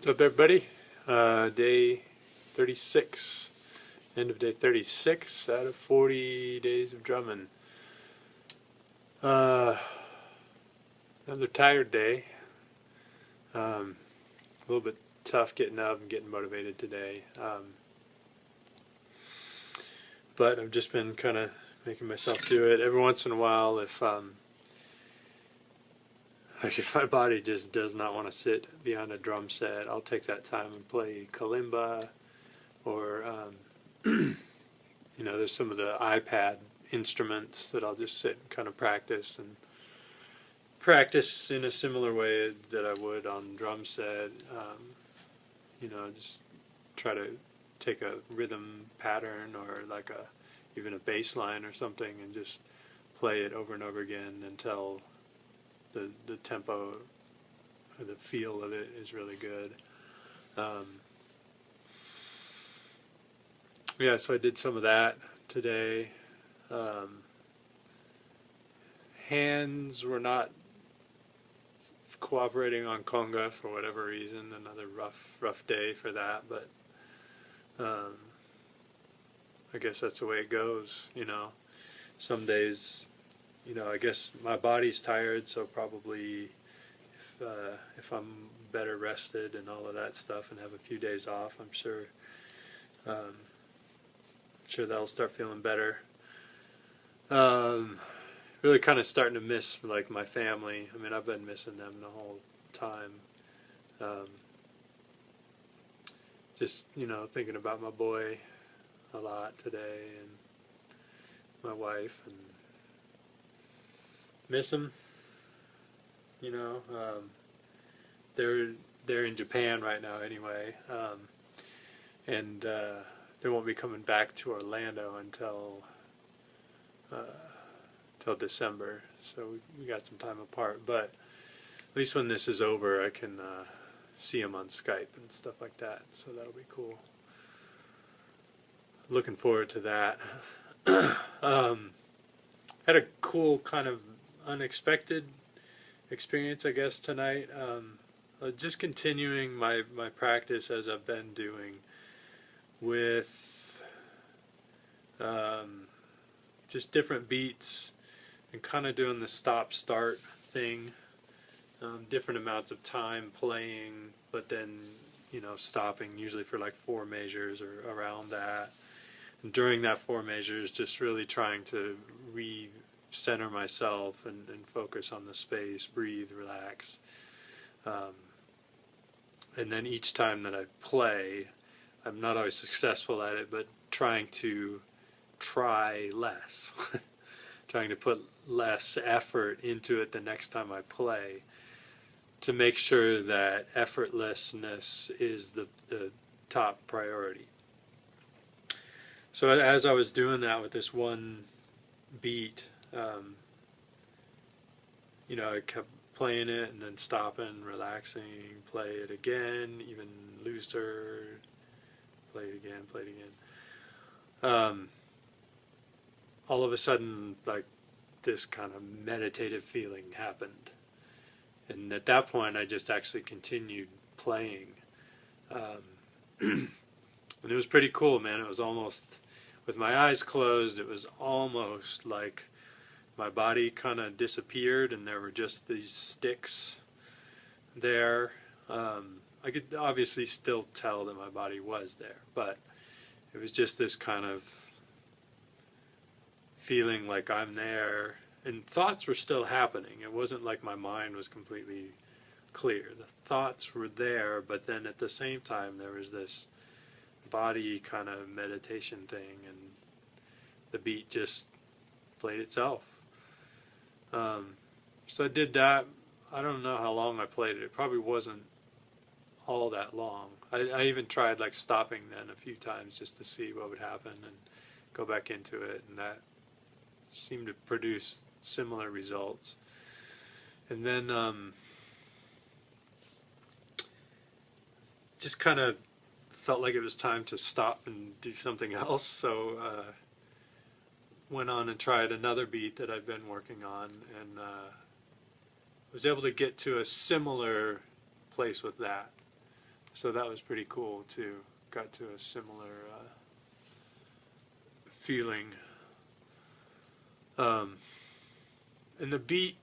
What's up, everybody? Day 36, end of day 36 out of 40 days of drumming. Another tired day. A little bit tough getting up and getting motivated today. But I've just been kind of making myself do it. Every once in a while, if my body just does not want to sit behind a drum set, I'll take that time and play kalimba, or there's some of the iPad instruments that I'll just sit and kind of practice in a similar way that I would on drum set. Just try to take a rhythm pattern or even a bass line or something and just play it over and over again until the tempo or the feel of it is really good. So I did some of that today. Hands were not cooperating on conga for whatever reason. Another rough day for that, but I guess that's the way it goes. Some days, I guess my body's tired, so probably if I'm better rested and all of that stuff and have a few days off, I'm sure that'll start feeling better. Really kind of starting to miss my family. I mean, I've been missing them the whole time. Just thinking about my boy a lot today and my wife, and miss them. They're in Japan right now anyway, and they won't be coming back to Orlando until December, so we got some time apart. But at least when this is over, I can see them on Skype and stuff like that, so that'll be cool. Looking forward to that. Had a cool kind of unexpected experience, I guess, tonight. Just continuing my practice as I've been doing with just different beats and kind of doing the stop-start thing. Different amounts of time playing, but then stopping usually for 4 measures or around that. And during that 4 measures, just really trying to recenter myself and focus on the space, breathe, relax. And then each time that I play, I'm not always successful at it, but trying to try less. Trying to put less effort into it the next time I play, to make sure that effortlessness is the top priority. So as I was doing that with this one beat, I kept playing it and then stopping, relaxing, play it again, even looser, play it again. All of a sudden, this kind of meditative feeling happened. And at that point, I just actually continued playing. And it was pretty cool, man. It was almost, with my eyes closed, it was almost like my body kind of disappeared and there were just these sticks there. I could obviously still tell that my body was there, but it was just this kind of feeling like I'm there, and thoughts were still happening. It wasn't like my mind was completely clear. The thoughts were there, but then at the same time there was this body kind of meditation thing, and the beat just played itself. So I did that. I don't know how long I played it. It probably wasn't all that long. I even tried stopping then a few times just to see what would happen and go back into it, and that seemed to produce similar results. And then just kind of felt like it was time to stop and do something else, so went on and tried another beat that I've been working on, and was able to get to a similar place with that. So that was pretty cool too. Got to a similar feeling. And the beat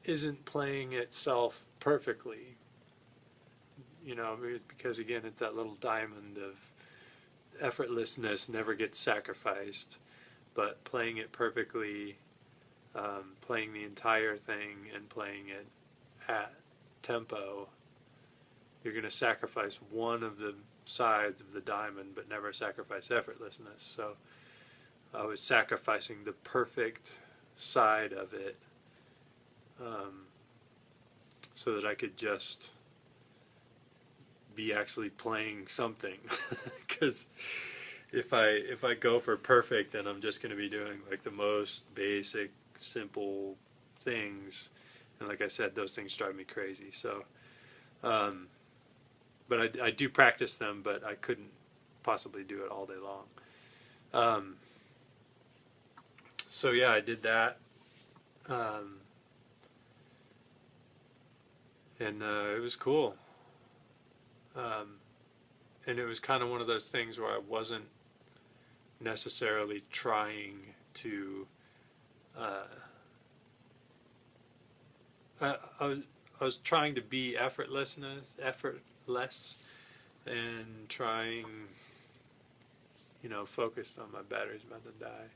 isn't playing itself perfectly, because again, it's that little diamond of effortlessness never gets sacrificed, but playing it perfectly, playing the entire thing and playing it at tempo, you're going to sacrifice one of the sides of the diamond, but never sacrifice effortlessness. So I was sacrificing the perfect side of it, so that I could just be actually playing something. Because if I go for perfect, then I'm just going to be doing like the most basic, simple things, and like I said, those things drive me crazy. So, but I do practice them, but I couldn't possibly do it all day long. So yeah, I did that, and it was cool. And it was kind of one of those things where I wasn't necessarily trying to. I was trying to be effortless, and trying, focused on my battery's about to die.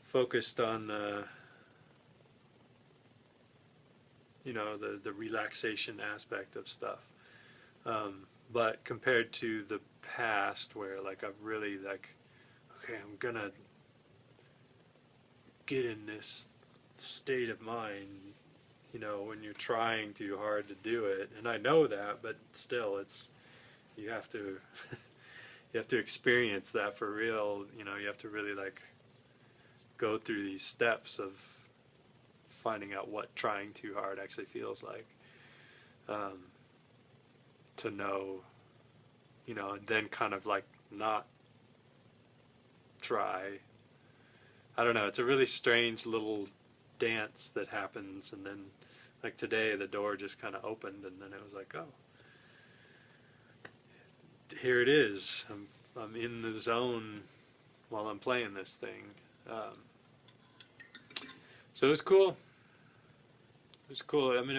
Focused on, the relaxation aspect of stuff. But compared to the past, where like I've really okay, I'm gonna get in this state of mind, when you're trying too hard to do it, and I know that, but still, you have to you have to experience that for real. You have to really go through these steps of finding out what trying too hard actually feels like. To know, and then kind of not try. I don't know, it's a really strange little dance that happens, and then today the door just kind of opened, and then it was like, oh, here it is. I'm in the zone while I'm playing this thing. So it was cool. It was cool. I mean,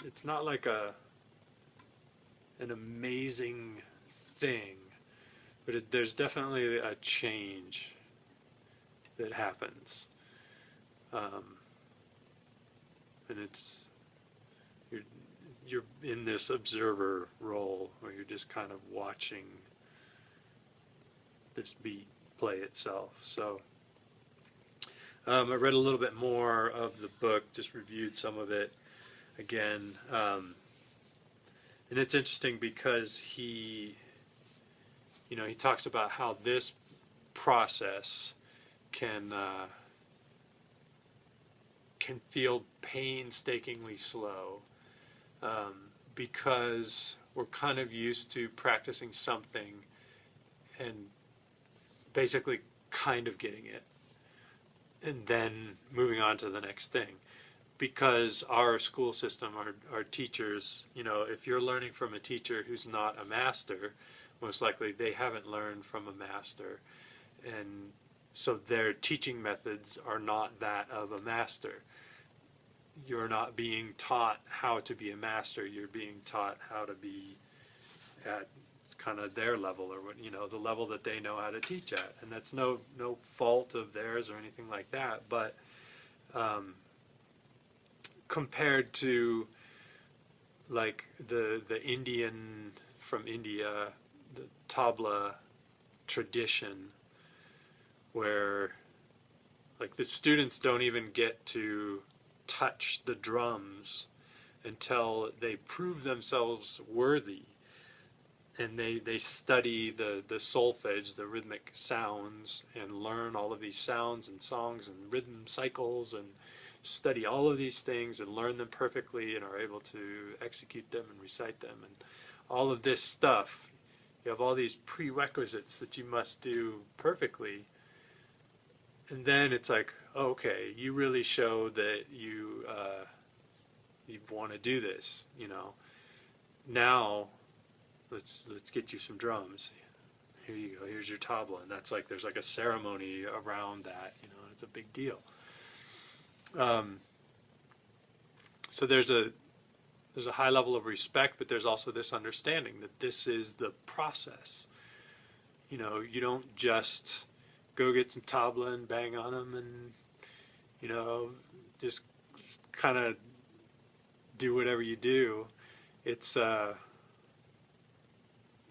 it's not like an amazing thing, but there's definitely a change that happens, and you're in this observer role where you're just kind of watching this beat play itself. So I read a little bit more of the book, just reviewed some of it again. And it's interesting because he talks about how this process can feel painstakingly slow, because we're kind of used to practicing something and basically kind of getting it, and then moving on to the next thing. Because our school system, our teachers, if you're learning from a teacher who's not a master, most likely they haven't learned from a master. And so their teaching methods are not that of a master. You're not being taught how to be a master. You're being taught how to be at kind of their level, or the level that they know how to teach at. And that's no fault of theirs or anything like that. But compared to the Indian from India, the tabla tradition, where the students don't even get to touch the drums until they prove themselves worthy, and they study the solfege, the rhythmic sounds, and learn all of these sounds and songs and rhythm cycles, and study all of these things and learn them perfectly, and are able to execute them and recite them, and all of this stuff. You have all these prerequisites that you must do perfectly, and then it's like, oh, okay, you really show that you want to do this. Now let's get you some drums. Here you go. Here's your tabla, and that's like there's like a ceremony around that. You know, it's a big deal. So there's a high level of respect, but there's also this understanding that this is the process. You know, you don't just go get some tabla and bang on them and, you know, just kind of do whatever you do. It's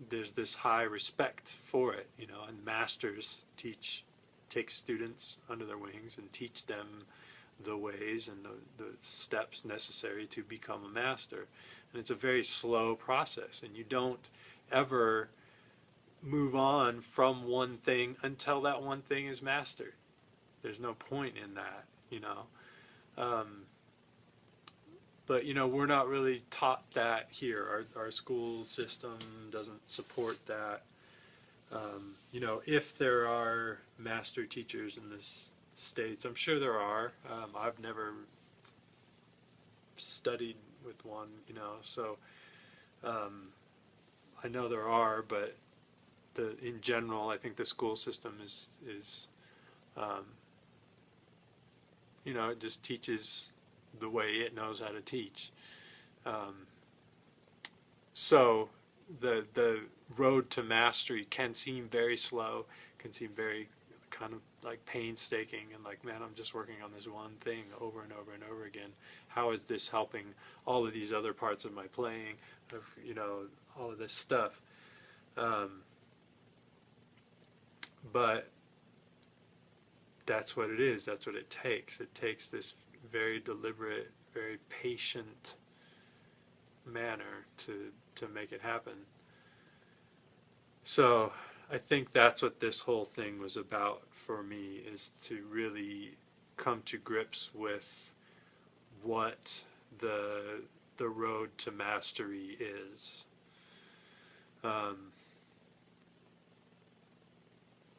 there's this high respect for it, you know, and masters take students under their wings and teach them the ways and the steps necessary to become a master. And it's a very slow process, and you don't ever move on from one thing until that one thing is mastered. There's no point in that, you know. But, you know, we're not really taught that here. Our school system doesn't support that. You know, if there are master teachers in the States, I'm sure there are. I've never studied with one, you know, so I know there are, but in general, I think the school system is you know, it just teaches the way it knows how to teach. So the road to mastery can seem very slow, can seem very kind of like painstaking, and like, man, I'm just working on this one thing over and over and over again. How is this helping all of these other parts of my playing, of, you know, all of this stuff? But that's what it is. That's what it takes. It takes this very deliberate, very patient manner to make it happen. So I think that's what this whole thing was about for me, is to really come to grips with what the road to mastery is.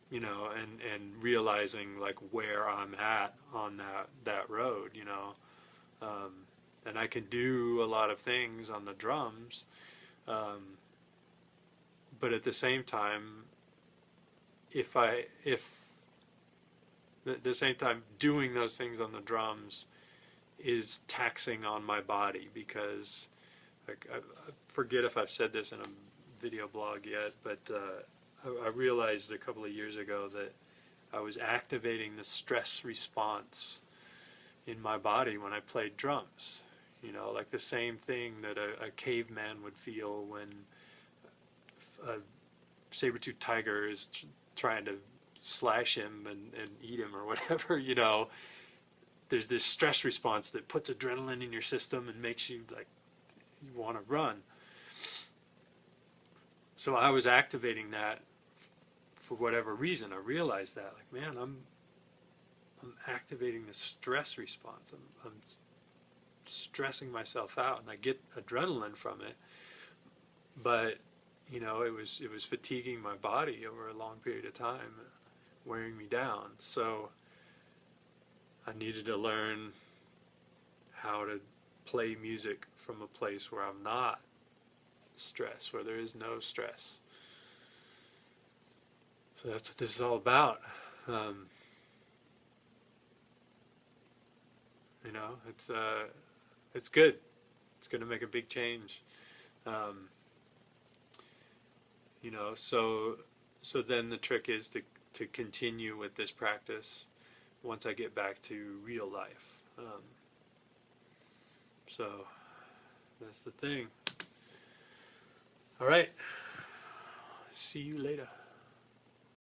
You know, and realizing like where I'm at on that road, you know. And I can do a lot of things on the drums, but at the same time, the same time doing those things on the drums is taxing on my body, because like I forget if I've said this in a video blog yet, but I realized a couple of years ago that I was activating the stress response in my body when I played drums. You know, like the same thing that a caveman would feel when a saber-toothed tiger is trying to slash him and eat him or whatever, you know. There's this stress response that puts adrenaline in your system and makes you like, you want to run. So I was activating that for whatever reason. I realized that, like, man, I'm activating the stress response. I'm stressing myself out, and I get adrenaline from it. But you know, it was fatiguing my body over a long period of time, wearing me down. So I needed to learn how to play music from a place where I'm not stressed, where there is no stress. So that's what this is all about. You know, it's good. It's going to make a big change. You know, so then the trick is to continue with this practice once I get back to real life. So that's the thing. All right. See you later.